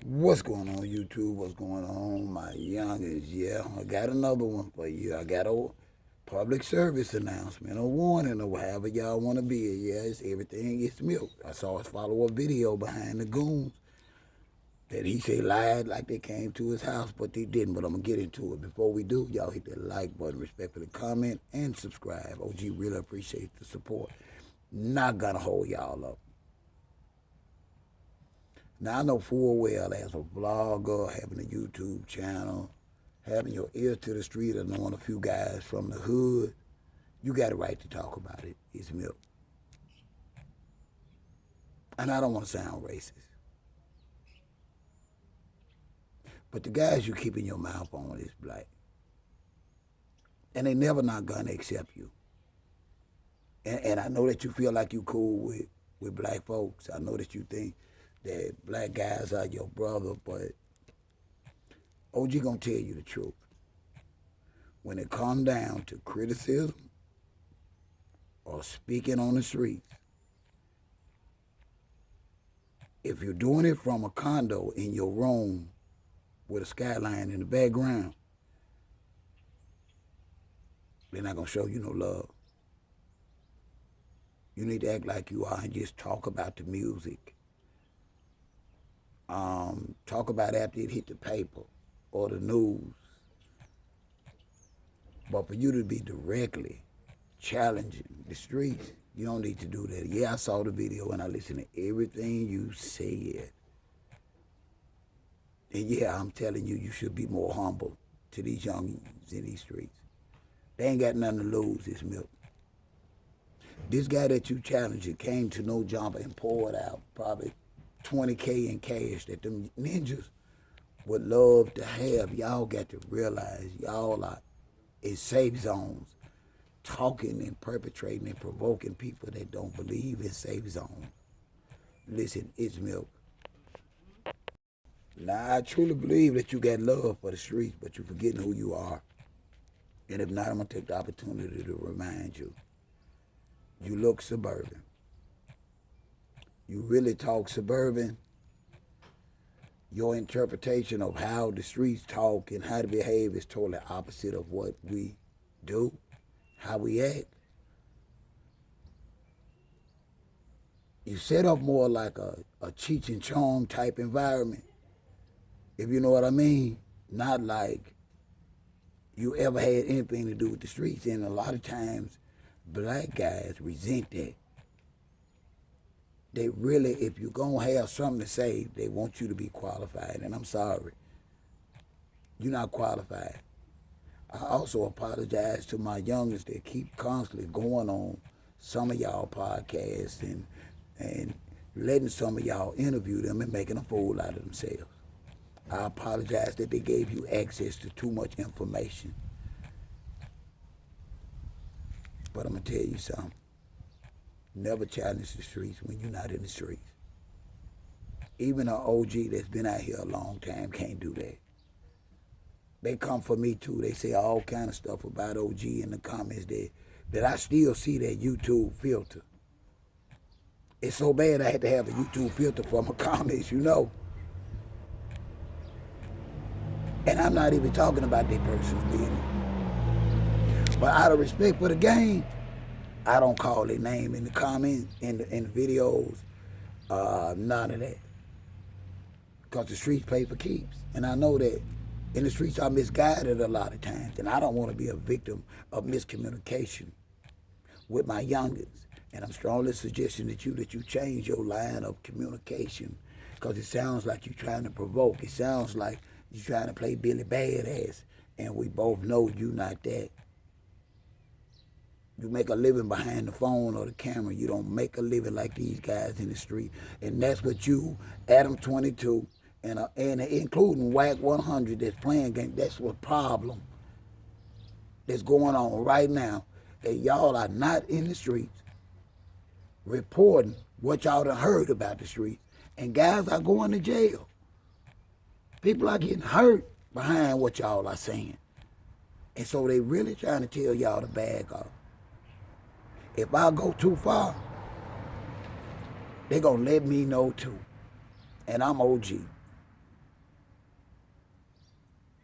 What's going on, YouTube? What's going on, my youngins? Yeah, I got another one for you. I got a public service announcement, a warning, or however y'all want to be. Yeah, it's everything is milk. I saw his follow-up video behind the goons that he said lied like they came to his house, but they didn't. But I'm going to get into it. Before we do, y'all hit that like button, respectfully comment, and subscribe. OG really appreciates the support. Not going to hold y'all up. Now, I know full well as a blogger, having a YouTube channel, having your ear to the street and knowing a few guys from the hood, you got a right to talk about it. It's milk. And I don't want to sound racist. But the guys you keep in your mouth on is black. And they never not going to accept you. And I know that you feel like you cool with black folks. I know that you think that black guys are your brother, but OG gonna tell you the truth. When it come down to criticism or speaking on the streets, if you're doing it from a condo in your room with a skyline in the background, they're not gonna show you no love. You need to act like you are and just talk about the music. Talk about after it hit the paper or the news. But for you to be directly challenging the streets, you don't need to do that. Yeah, I saw the video and I listened to everything you said. And yeah, I'm telling you, you should be more humble to these youngins in these streets. They ain't got nothing to lose, this milk. This guy that you challenged came to No Jumper and poured out probably $20K in cash that them ninjas would love to have. Y'all got to realize y'all are in safe zones, talking and perpetrating and provoking people that don't believe in safe zones. Listen, it's milk. Now, I truly believe that you got love for the streets, but you're forgetting who you are. And if not, I'm going to take the opportunity to remind you. You look suburban. You really talk suburban. Your interpretation of how the streets talk and how to behave is totally opposite of what we do, how we act. You set up more like a Cheech and Chong type environment, if you know what I mean. Not like you ever had anything to do with the streets. And a lot of times, black guys resent that. They really, if you're going to have something to say, they want you to be qualified. And I'm sorry, you're not qualified. I also apologize to my youngest that keep constantly going on some of y'all podcasts and letting some of y'all interview them and making a fool out of themselves. I apologize that they gave you access to too much information. But I'm going to tell you something. Never challenge the streets when you're not in the streets. Even an OG that's been out here a long time can't do that. They come for me too. They say all kind of stuff about OG in the comments that I still see that YouTube filter. It's so bad I had to have a YouTube filter for my comments, you know. And I'm not even talking about their personal business. But out of respect for the game, I don't call their name in the comments, in the videos, none of that. Because the streets play for keeps. And I know that in the streets I'm misguided a lot of times. And I don't want to be a victim of miscommunication with my youngins. And I'm strongly suggesting that you change your line of communication. Because it sounds like you're trying to provoke. It sounds like you're trying to play Billy Badass. And we both know you're not that. You make a living behind the phone or the camera. You don't make a living like these guys in the street. And that's what you, Adam 22, and including Whack 100 that's playing games, that's what problem that's going on right now. That y'all are not in the streets reporting what y'all done heard about the streets. And guys are going to jail. People are getting hurt behind what y'all are saying. And so they really trying to tell y'all to bag up. If I go too far, they gonna let me know too. And I'm OG.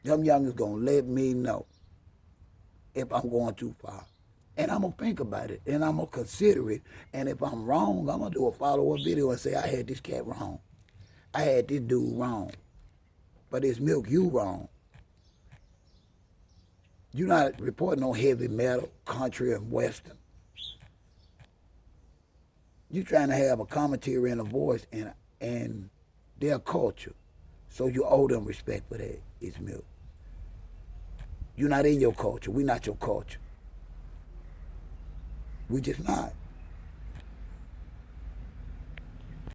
Them youngers gonna let me know if I'm going too far. And I'm gonna think about it and I'm gonna consider it. And if I'm wrong, I'm gonna do a follow-up video and say I had this cat wrong. I had this dude wrong. But it's Milk, you wrong. You're not reporting on heavy metal, country, and western. You're trying to have a commentary and a voice and their culture. So you owe them respect for that. It's Milk. You're not in your culture. We're not your culture. We just not.